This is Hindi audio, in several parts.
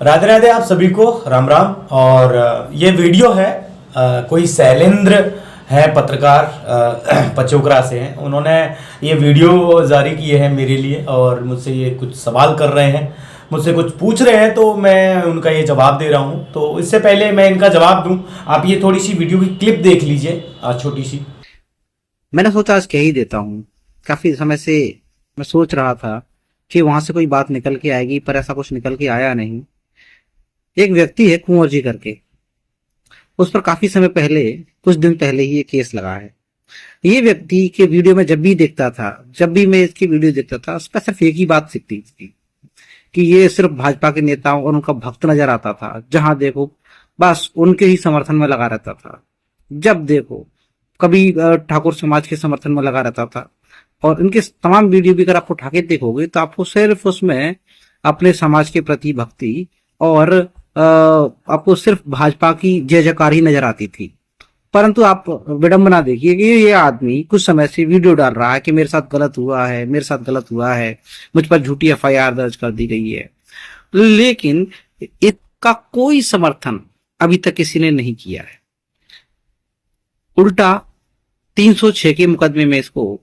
राधे राधे आप सभी को राम राम। और ये वीडियो है कोई शैलेंद्र है पत्रकार पचोकरा से हैं। उन्होंने ये वीडियो जारी किए हैं मेरे लिए और मुझसे ये कुछ सवाल कर रहे हैं, मुझसे कुछ पूछ रहे हैं, तो मैं उनका ये जवाब दे रहा हूँ। तो इससे पहले मैं इनका जवाब दूं, आप ये थोड़ी सी वीडियो की क्लिप देख लीजिए छोटी सी। मैंने सोचा आज कह ही देता हूँ। काफी समय से मैं सोच रहा था कि वहां से कोई बात निकल के आएगी, पर ऐसा कुछ निकल के आया नहीं। एक व्यक्ति है कुंवर जी करके, उस पर काफी समय पहले, कुछ दिन पहले ही ये केस लगा है। ये व्यक्ति के वीडियो में जब भी देखता था, जब भी मैं इसकी वीडियो देखता था, उस पर सिर्फ एक ही बात सीखती थी कि ये सिर्फ भाजपा के नेताओं और उनका भक्त नजर आता था। जहां देखो बस उनके ही समर्थन में लगा रहता था, जब देखो कभी ठाकुर समाज के समर्थन में लगा रहता था। और इनके तमाम वीडियो भी अगर आप उठा के देखोगे तो आपको सिर्फ उसमें अपने समाज के प्रति भक्ति और आपको सिर्फ भाजपा की जय जयकार ही नजर आती थी। परंतु आप विडंबना देखिए कि ये आदमी कुछ समय से वीडियो डाल रहा है कि मेरे साथ गलत हुआ है, मेरे साथ गलत हुआ है, मुझ पर झूठी एफआईआर दर्ज कर दी गई है, लेकिन इसका कोई समर्थन अभी तक किसी ने नहीं किया है। उल्टा 306 के मुकदमे में इसको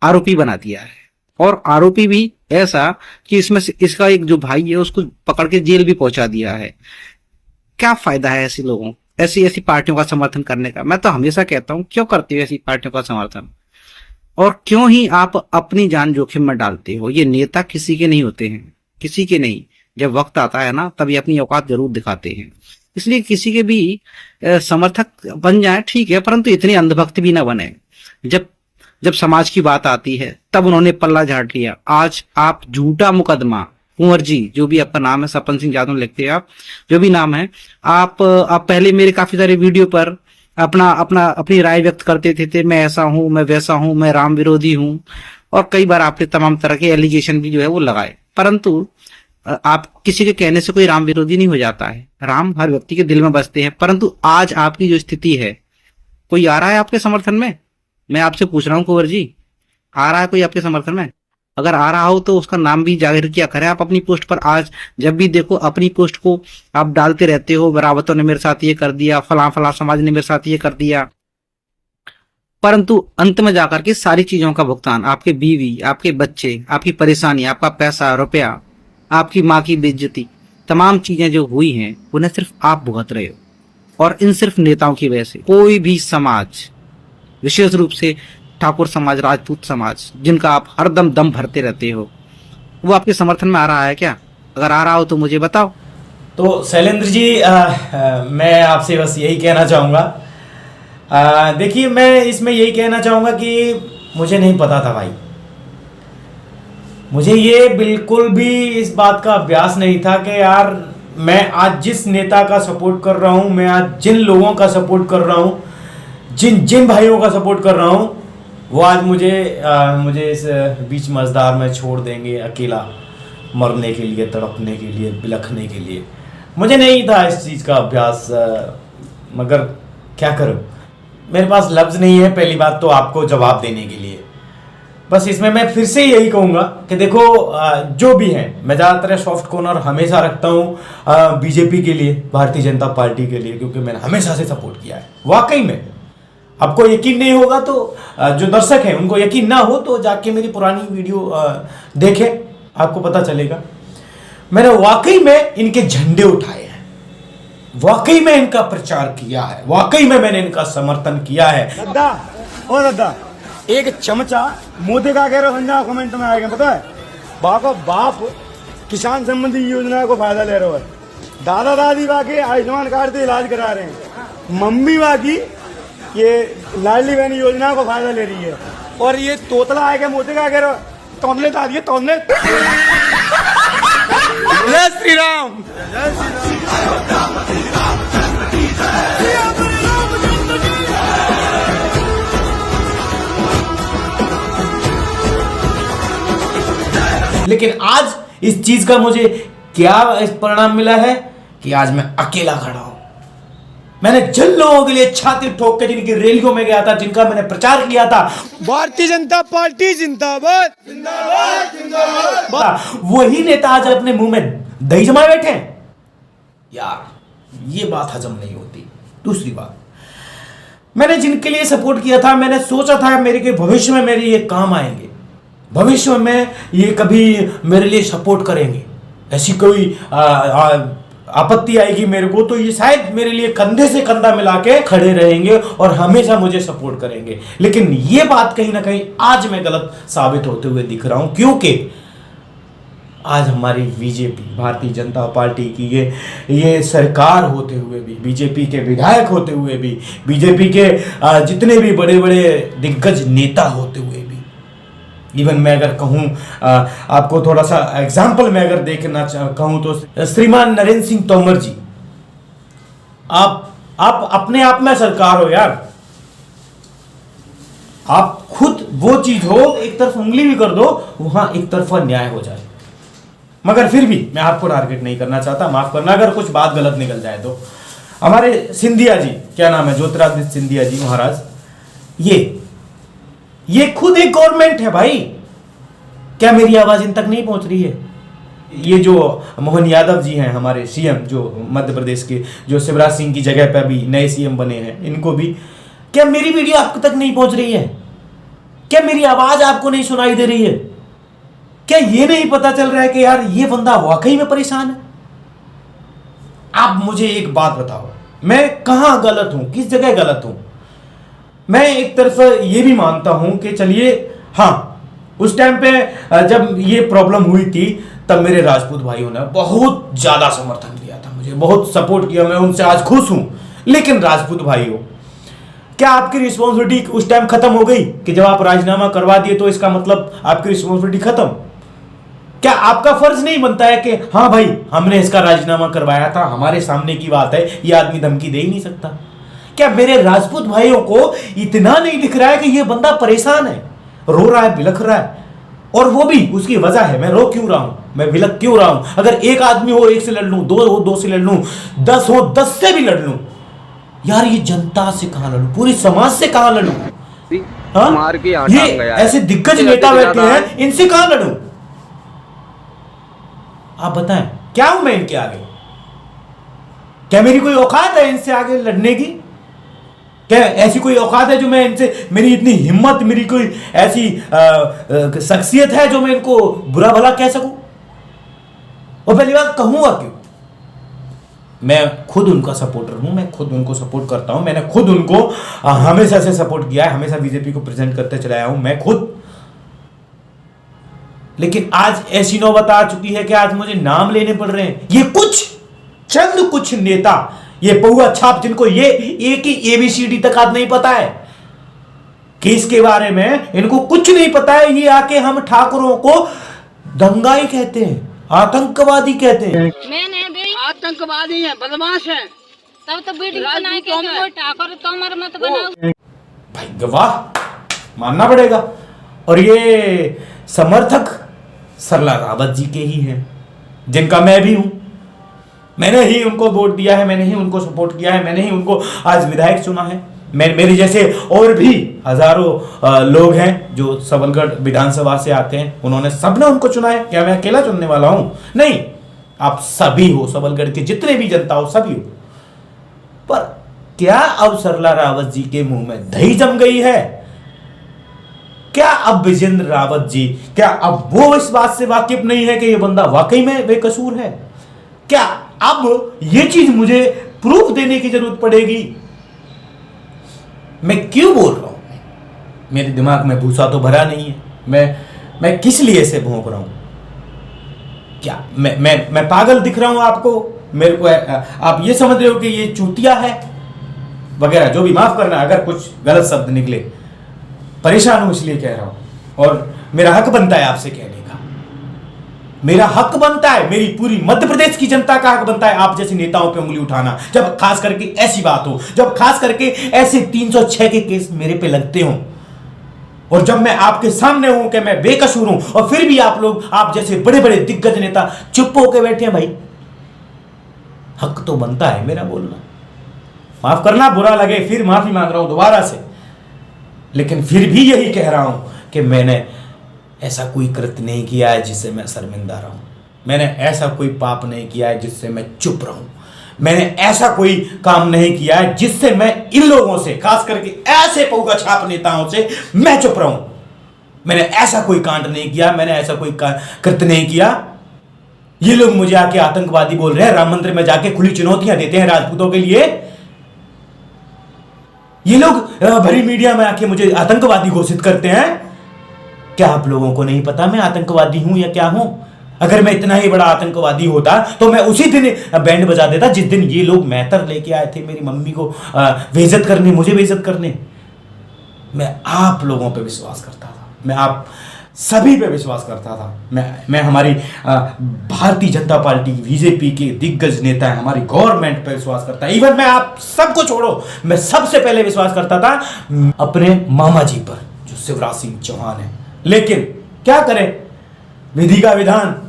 आरोपी बना दिया है, और आरोपी भी ऐसा कि इसमें से इसका एक जो भाई है उसको पकड़ के जेल भी पहुंचा दिया है। क्या फायदा है ऐसे लोगों, ऐसी पार्टियों का समर्थन करने का? मैं तो हमेशा कहता हूं, क्यों करते हो ऐसी पार्टियों का समर्थन, और क्यों ही आप अपनी जान जोखिम में डालते हो? ये नेता किसी के नहीं होते हैं, किसी के नहीं। जब वक्त आता है ना, तभी अपनी औकात जरूर दिखाते हैं। इसलिए किसी के भी समर्थक बन जाए ठीक है, परंतु इतने अंधभक्त भी ना बने। जब समाज की बात आती है तब उन्होंने पल्ला झाड़ लिया। आज आप झूठा मुकदमा, कुंवर जी जो भी आपका नाम है, सपन सिंह यादव लिखते हैं आप, जो भी नाम है, आप पहले मेरे काफी सारे वीडियो पर अपनी राय व्यक्त करते थे, मैं ऐसा हूं, मैं वैसा हूं, मैं राम विरोधी हूं, और कई बार आपने तमाम तरह के एलिगेशन भी जो है वो लगाए। परंतु आप किसी के कहने से कोई राम विरोधी नहीं हो जाता है। राम हर व्यक्ति के दिल में बसते हैं। परंतु आज आपकी जो स्थिति है, कोई आ रहा है आपके समर्थन में? मैं आपसे पूछ रहा हूं कुंवर जी, आ रहा है कोई आपके समर्थन में? अगर आ रहा हो तो उसका नाम भी जाहिर किया करें आप अपनी पोस्ट पर। आज जब भी देखो अपनी पोस्ट को आप डालते रहते हो, बरावतों ने मेरे साथ ये कर दिया, फला समाज ने मेरे साथ ये कर दिया, परंतु अंत में जाकर के सारी चीजों का भुगतान आपके बीवी, आपके बच्चे, आपकी परेशानी, आपका पैसा रुपया, आपकी माँ की बेइज्जती, तमाम चीजें जो हुई हैं उन्हें सिर्फ आप भुगत रहे हो। और इन सिर्फ नेताओं की वजह से कोई भी समाज, विशेष रूप से ठाकुर समाज, राजपूत समाज, जिनका आप हरदम दम भरते रहते हो, वो आपके समर्थन में आ रहा है क्या? अगर आ रहा हो तो मुझे बताओ। तो शैलेंद्र जी, मैं आपसे बस यही कहना चाहूँगा। देखिए, मैं इसमें यही कहना चाहूँगा कि मुझे नहीं पता था भाई, मुझे ये बिल्कुल भी इस बात का अभ्यास नहीं था कि यार मैं आज जिस नेता का सपोर्ट कर रहा हूँ, मैं आज जिन लोगों का सपोर्ट कर रहा हूँ, जिन भाइयों का सपोर्ट कर रहा हूँ, वो आज मुझे इस बीच मझधार में छोड़ देंगे, अकेला मरने के लिए, तड़पने के लिए, बिलखने के लिए। मुझे नहीं था इस चीज़ का अभ्यास, मगर क्या करूँ, मेरे पास लफ्ज़ नहीं है पहली बात तो आपको जवाब देने के लिए। बस इसमें मैं फिर से यही कहूँगा कि देखो, जो भी है, मैं ज़्यादातर सॉफ्ट कॉर्नर हमेशा रखता हूँ बीजेपी के लिए, भारतीय जनता पार्टी के लिए, क्योंकि मैंने हमेशा से सपोर्ट किया है। वाकई में आपको यकीन नहीं होगा तो जो दर्शक हैं उनको यकीन ना हो तो जाके मेरी पुरानी वीडियो देखें, आपको पता चलेगा। मैंने वाकई में इनके झंडे उठाए हैं, वाकई में इनका प्रचार किया है, वाकई में मैंने इनका समर्थन किया है। दादा ओ दादा, एक चमचा मोदी का कह रहे हो, संजय कमेंट में आएगा, पता है बाको बाप किसान संबंधी योजना को फायदा ले रहे हो, दादा दादी बाकी आयुष्मान कार्ड से इलाज करा रहे हैं, मम्मी बाकी ये लाडली बहन योजना को फायदा ले रही है, और ये तोतला आएगा मोदी का कह रहे हो, तोतले दादी तोतले। जय श्री राम। लेकिन आज इस चीज का मुझे क्या परिणाम मिला है कि आज मैं अकेला खड़ा हूं। मैंने जिन लोगों के लिए छाती ठोक के जिनकी रैलियों में गया था, जिनका मैंने प्रचार किया था, भारतीय जनता पार्टी जिंदाबाद जिंदाबाद जिंदाबाद, वही नेता आज अपने मुंह में दही जमाए बैठे हैं। यार ये बात हजम नहीं होती। दूसरी बात, मैंने जिनके लिए सपोर्ट किया था, मैंने सोचा था मेरे के भविष्य में मेरे ये काम आएंगे, भविष्य में ये कभी मेरे लिए सपोर्ट करेंगे, ऐसी कोई आपत्ति आएगी मेरे को तो ये शायद मेरे लिए कंधे से कंधा मिला के खड़े रहेंगे और हमेशा मुझे सपोर्ट करेंगे। लेकिन ये बात कहीं ना कहीं आज मैं गलत साबित होते हुए दिख रहा हूं, क्योंकि आज हमारी बीजेपी, भारतीय जनता पार्टी की ये सरकार होते हुए भी, बीजेपी के विधायक होते हुए भी, बीजेपी के जितने भी बड़े बड़े दिग्गज नेता होते हुए भी, इवन मैं अगर कहूँ आपको थोड़ा सा एग्जाम्पल मैं अगर देखना कहूँ तो श्रीमान नरेंद्र सिंह तोमर जी, आप अपने आप में सरकार हो यार। आप खुद वो चीज हो, एक तरफ उंगली भी कर दो, वहां एक तरफा न्याय हो जाए। मगर फिर भी मैं आपको टारगेट नहीं करना चाहता, माफ करना अगर कुछ बात गलत निकल जाए तो। हमारे सिंधिया जी, क्या नाम है, ज्योतिरादित्य सिंधिया जी महाराज, ये खुद एक गवर्नमेंट है भाई। क्या मेरी आवाज इन तक नहीं पहुंच रही है? ये जो मोहन यादव जी हैं हमारे सीएम, जो मध्य प्रदेश के, जो शिवराज सिंह की जगह पे अभी नए सीएम बने हैं, इनको भी क्या मेरी वीडियो आप तक नहीं पहुंच रही है? क्या मेरी आवाज आपको नहीं सुनाई दे रही है? क्या ये नहीं पता चल रहा है कि यार ये बंदा वाकई में परेशान है? आप मुझे एक बात बताओ, मैं कहां गलत हूं, किस जगह गलत हूं? मैं एक तरफ ये भी मानता हूं कि चलिए, हाँ उस टाइम पे जब ये प्रॉब्लम हुई थी तब मेरे राजपूत भाइयों ने बहुत ज्यादा समर्थन दिया था, मुझे बहुत सपोर्ट किया, मैं उनसे आज खुश हूं। लेकिन राजपूत भाइयों, क्या आपकी रिस्पॉन्सिबिलिटी उस टाइम खत्म हो गई कि जब आप राजीनामा करवा दिए तो इसका मतलब आपकी रिस्पॉन्सिबिलिटी खत्म? क्या आपका फर्ज नहीं बनता है कि हाँ भाई हमने इसका राजीनामा करवाया था, हमारे सामने की बात है, ये आदमी धमकी दे ही नहीं सकता? क्या मेरे राजपूत भाइयों को इतना नहीं दिख रहा है कि ये बंदा परेशान है, रो रहा है, बिलख रहा है? और वो भी उसकी वजह है, मैं रो क्यों रहा हूं, मैं बिलख क्यों रहा हूं? अगर एक आदमी हो एक से लड़ लूं, दो हो दो से लड़ लूं, 10 हो 10 से भी लड़ लूं, यार ये जनता से कहां लड़ूं, पूरी समाज से कहां लड़ूं? हाँ? मार के ये ऐसे दिग्गज नेता बैठे हैं, इनसे कहां लड़ूं? आप बताएं, क्या हूं मैं इनके आगे? क्या मेरी कोई औकात है इनसे आगे लड़ने की? क्या ऐसी कोई औकात है जो मैं इनसे, मेरी इतनी हिम्मत, मेरी कोई ऐसी शख्सियत है जो मैं इनको बुरा भला कह सकूं? और पहली बात कहूंगा क्यों? मैं खुद उनका सपोर्टर हूं, मैं खुद उनको सपोर्ट करता हूं, मैंने खुद उनको हमेशा से सपोर्ट किया है, हमेशा बीजेपी को प्रेजेंट करते चला आया हूं मैं खुद। लेकिन आज ऐसी नौबत आ चुकी है कि आज मुझे नाम लेने पड़ रहे हैं। ये चंद कुछ नेता, ये पौआ छाप, जिनको ये एक ही ABCD तक आज नहीं पता है, केस के बारे में इनको कुछ नहीं पता है, ये आके हम ठाकुरों को दंगाई कहते हैं, आतंकवादी कहते हैं। मैंने भी आतंकवादी हैं, बदमाश हैं। तब तो वीडियो बना के कोई ठाकुर तोमर मत बनाओ। भाई गवाह मानना पड़ेगा। और ये समर्थक सरला रावत जी के ही हैं, जिनका मैं भी हूं। मैंने ही उनको वोट दिया है, मैंने ही उनको सपोर्ट किया है, मैंने ही उनको आज विधायक चुना है। मेरे जैसे और भी हजारों लोग हैं जो सबलगढ़ विधानसभा से आते हैं, उन्होंने सबने उनको चुना है। क्या मैं अकेला चुनने वाला हूं? नहीं, आप सभी हो, सबलगढ़ के जितने भी जनता हो, सभी हो। पर क्या अब सरला रावत जी के मुंह में दही जम गई है? क्या अब विजेंद्र रावत जी, क्या अब वो इस बात से वाकिफ नहीं है कि ये बंदा वाकई में बेकसूर है? क्या अब ये चीज मुझे प्रूफ देने की जरूरत पड़ेगी? मैं क्यों बोल रहा हूं? मेरे दिमाग में भूसा तो भरा नहीं है। मैं किस लिए से भौंक रहा हूं? क्या मैं पागल दिख रहा हूं आपको? मेरे को आप ये समझ रहे हो कि ये चूतिया है वगैरह, जो भी, माफ करना अगर कुछ गलत शब्द निकले, परेशान हूं इसलिए कह रहा हूं। और मेरा हक बनता है आपसे कहने का, मेरा हक बनता है, मेरी पूरी मध्य प्रदेश की जनता का हक बनता है आप जैसे नेताओं पे उंगली उठाना, जब खास करके ऐसी बात हो, जब खास करके ऐसे 306 के केस मेरे पे लगते हो, और जब मैं आपके सामने हूं कि मैं बेकसूर हूं, और फिर भी आप लोग, आप जैसे बड़े बड़े दिग्गज नेता चुप होकर बैठे हैं। भाई हक तो बनता है मेरा बोलना। माफ करना, बुरा लगे फिर माफी मांग रहा हूं दोबारा से, लेकिन फिर भी यही कह रहा हूं कि मैंने ऐसा कोई कृत्य नहीं किया है जिससे मैं शर्मिंदा रहूं। मैंने ऐसा कोई पाप नहीं किया है जिससे मैं चुप रहूं। मैंने ऐसा कोई काम नहीं किया है जिससे मैं इन लोगों से, खास करके ऐसे पौगा छाप नेताओं से मैं चुप रहूं। मैंने ऐसा कोई कांड नहीं किया, मैंने ऐसा कोई कृत्य नहीं किया। ये लोग मुझे आके आतंकवादी बोल रहे हैं, राम मंदिर में जाके खुली चुनौतियां देते हैं राजपूतों के लिए। ये लोग भरी मीडिया में आके मुझे आतंकवादी घोषित करते हैं। क्या आप लोगों को नहीं पता मैं आतंकवादी हूं या क्या हूं? अगर मैं इतना ही बड़ा आतंकवादी होता तो मैं उसी दिन बैंड बजा देता जिस दिन ये लोग मेहतर लेके आए थे मेरी मम्मी को बेइज्जत करने, मुझे बेइज्जत करने। मैं आप लोगों पे विश्वास करता था, मैं आप सभी पे विश्वास करता था। मैं हमारी भारतीय जनता पार्टी बीजेपी के दिग्गज नेता है, हमारी गवर्नमेंट पे विश्वास करता है। इवन मैं आप सबको छोड़ो, मैं सबसे पहले विश्वास करता था अपने मामा जी पर जो शिवराज सिंह चौहान है। लेकिन क्या करें, विधि का विधान,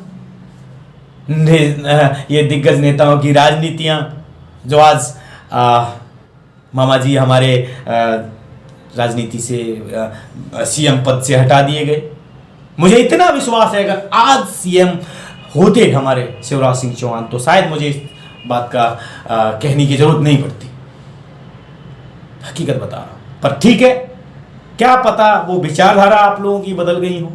ये दिग्गज नेताओं की राजनीतियां जो आज मामा जी हमारे राजनीति से सीएम पद से हटा दिए गए। मुझे इतना विश्वास है अगर आज सीएम होते हमारे शिवराज सिंह चौहान तो शायद मुझे इस बात का कहने की जरूरत नहीं पड़ती। हकीकत बता रहा हूं। पर ठीक है, क्या पता वो विचारधारा आप लोगों की बदल गई हो,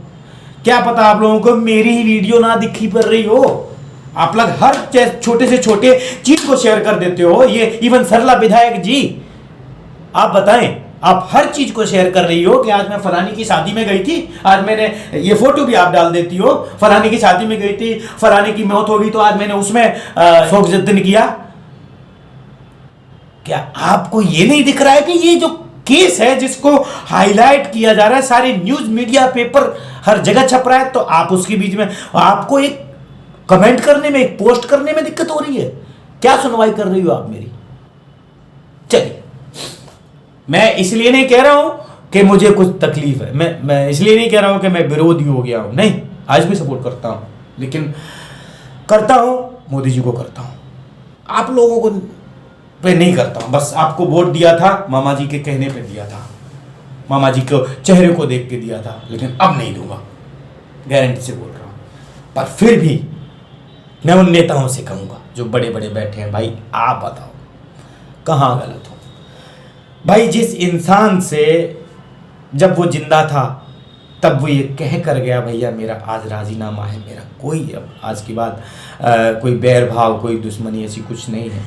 क्या पता आप लोगों को मेरी ही वीडियो ना दिखी पड़ रही हो। आप लोग हर छोटे से छोटे चीज को शेयर कर देते हो। ये इवन सरला विधायक जी, आप बताएं, आप हर चीज को शेयर कर रही हो कि आज मैं फलानी की शादी में गई थी, आज मैंने ये फोटो भी आप डाल देती हो, फलानी की शादी में गई थी, फलानी की मौत हो गई तो आज मैंने उसमें शोक जतन किया। क्या आपको ये नहीं दिख रहा है कि ये जो केस है जिसको हाईलाइट किया जा रहा है, सारे न्यूज मीडिया पेपर हर जगह छप रहा है, तो आप उसके बीच में आपको एक कमेंट करने में, एक पोस्ट करने में दिक्कत हो रही है? क्या सुनवाई कर रही हो आप मेरी? चलिए, मैं इसलिए नहीं कह रहा हूं कि मुझे कुछ तकलीफ है, मैं इसलिए नहीं कह रहा हूं कि मैं विरोधी हो गया हूं, नहीं, आज भी सपोर्ट करता हूं, लेकिन करता हूं मोदी जी को करता हूं, आप लोगों को पे नहीं करता हूं। बस आपको वोट दिया था, मामा जी के कहने पे दिया था, मामा जी को चेहरे को देख के दिया था, लेकिन अब नहीं दूंगा, गारंटी से बोल रहा हूं। पर फिर भी मैं उन नेताओं से कहूंगा जो बड़े बड़े बैठे हैं, भाई आप बताओ कहां गलत हो? भाई जिस इंसान से जब वो जिंदा था तब वो ये कह कर गया, भैया मेरा आज राजीनामा है, मेरा कोई अब आज के बाद कोई बैर भाव, कोई दुश्मनी ऐसी कुछ नहीं है।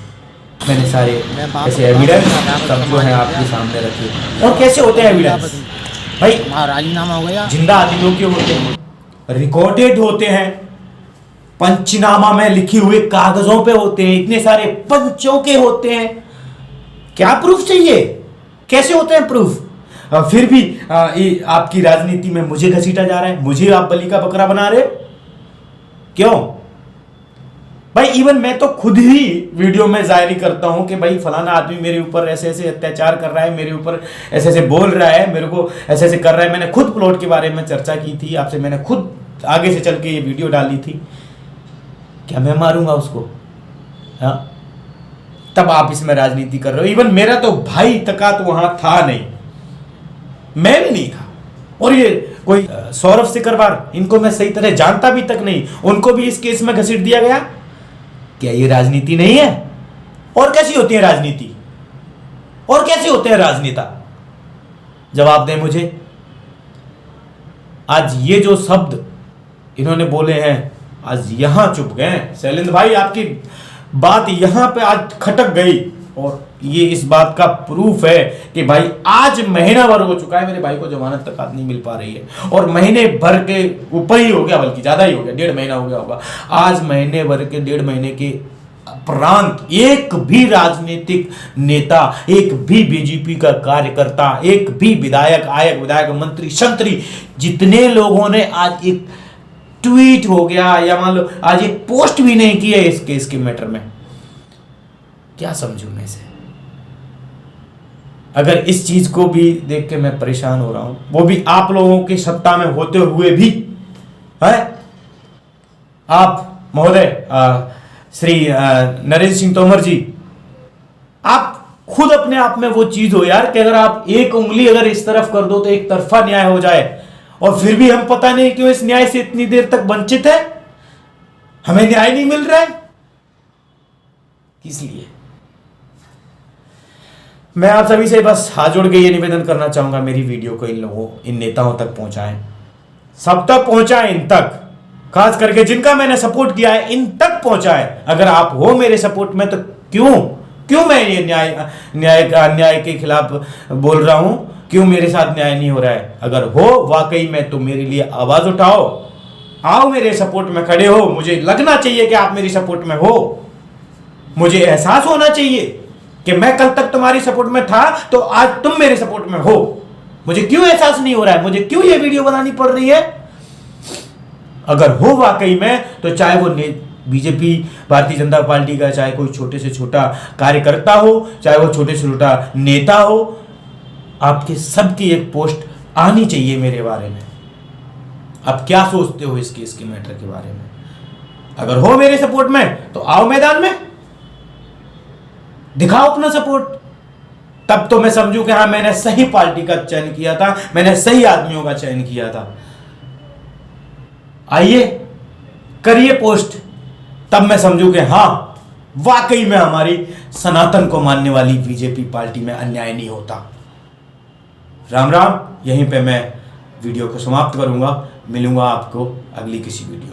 मैंने सारे ऐसे एविडेंस सब जो है आपके सामने रखे। और कैसे होते हैं एविडेंस? भाई राजीनामा हो गया, जिंदा आदमियों के होते हैं, रिकॉर्डेड होते हैं, पंचनामा में लिखे हुए कागजों पे होते हैं, इतने सारे पंचों के होते हैं। क्या प्रूफ चाहिए? कैसे होते हैं प्रूफ? फिर भी आपकी राजनीति में मुझे घसीटा जा रहा है, मुझे आप बलि का बकरा बना रहे हो, क्यों? भाई इवन मैं तो खुद ही वीडियो में जाहिर करता हूं कि भाई फलाना आदमी मेरे ऊपर ऐसे ऐसे अत्याचार कर रहा है, मेरे ऊपर ऐसे ऐसे बोल रहा है, मेरे को ऐसे ऐसे कर रहा है। मैंने खुद प्लॉट के बारे में चर्चा की थी आपसे, मैंने खुद आगे से चल के ये वीडियो डाली थी। क्या मैं मारूंगा उसको? हाँ, तब आप इसमें राजनीति कर रहे हो। इवन मेरा तो भाई तका तो वहां था नहीं, मैं भी नहीं था। और ये कोई सौरभ सिकरवार, इनको मैं सही तरह जानता भी तक नहीं, उनको भी इस केस में घसीट दिया गया। क्या ये राजनीति नहीं है? और कैसी होती है राजनीति? और कैसे होते हैं राजनेता? जवाब दें मुझे। आज ये जो शब्द इन्होंने बोले हैं, आज यहां चुप गए। शैलेंद्र भाई आपकी बात यहां पे आज खटक गई, और ये इस बात का प्रूफ है कि भाई आज महीना भर हो चुका है, मेरे भाई को जमानत तक आज नहीं मिल पा रही है, और महीने भर के ऊपर ही हो गया, बल्कि ज्यादा ही हो गया, 1.5 महीना हो गया होगा। आज महीने भर के 1.5 महीने के उपरांत एक भी राजनीतिक नेता, एक भी बीजेपी का कार्यकर्ता, एक भी विधायक मंत्री संतरी, जितने लोगों ने आज एक ट्वीट हो गया या मान लो आज एक पोस्ट भी नहीं की है इस केस के मैटर में, क्या समझूं मैं इसे? अगर इस चीज को भी देख के मैं परेशान हो रहा हूं, वो भी आप लोगों की सत्ता में होते हुए भी है। आप महोदय श्री नरेंद्र सिंह तोमर जी, आप खुद अपने आप में वो चीज हो यार कि अगर आप एक उंगली अगर इस तरफ कर दो तो एक तरफा न्याय हो जाए, और फिर भी हम पता नहीं क्यों इस न्याय से इतनी देर तक वंचित है, हमें न्याय नहीं मिल रहा है। किस लिए? मैं आप सभी से बस हाथ जोड़ के ये निवेदन करना चाहूंगा, मेरी वीडियो को इन नेताओं तक पहुंचाएं, सब तक पहुंचाएं, इन तक, खास करके जिनका मैंने सपोर्ट किया है इन तक पहुंचाएं। अगर आप हो मेरे सपोर्ट में तो क्यों मैं ये अन्याय के खिलाफ बोल रहा हूं, क्यों मेरे साथ न्याय नहीं हो रहा है? अगर हो वाकई में तो मेरे लिए आवाज उठाओ, आओ मेरे सपोर्ट में खड़े हो। मुझे लगना चाहिए कि आप मेरी सपोर्ट में हो, मुझे एहसास होना चाहिए कि मैं कल तक तुम्हारी सपोर्ट में था तो आज तुम मेरे सपोर्ट में हो। मुझे क्यों एहसास नहीं हो रहा है? मुझे क्यों ये वीडियो बनानी पड़ रही है? अगर हो वाकई में तो चाहे वो बीजेपी भारतीय जनता पार्टी का, चाहे कोई छोटे से छोटा कार्यकर्ता हो, चाहे वो छोटे से छोटा नेता हो, आपके सबकी एक पोस्ट आनी चाहिए मेरे बारे में। आप क्या सोचते हो इस केस के मैटर के बारे में? अगर हो मेरे सपोर्ट में तो आओ मैदान में, दिखाओ अपना सपोर्ट। तब तो मैं समझू कि हाँ, मैंने सही पार्टी का चयन किया था, मैंने सही आदमियों का चयन किया था। आइए करिए पोस्ट, तब मैं समझू कि हाँ, वाकई में हमारी सनातन को मानने वाली बीजेपी पार्टी में अन्याय नहीं होता। राम राम। यहीं पे मैं वीडियो को समाप्त करूंगा। मिलूंगा आपको अगली किसी वीडियो।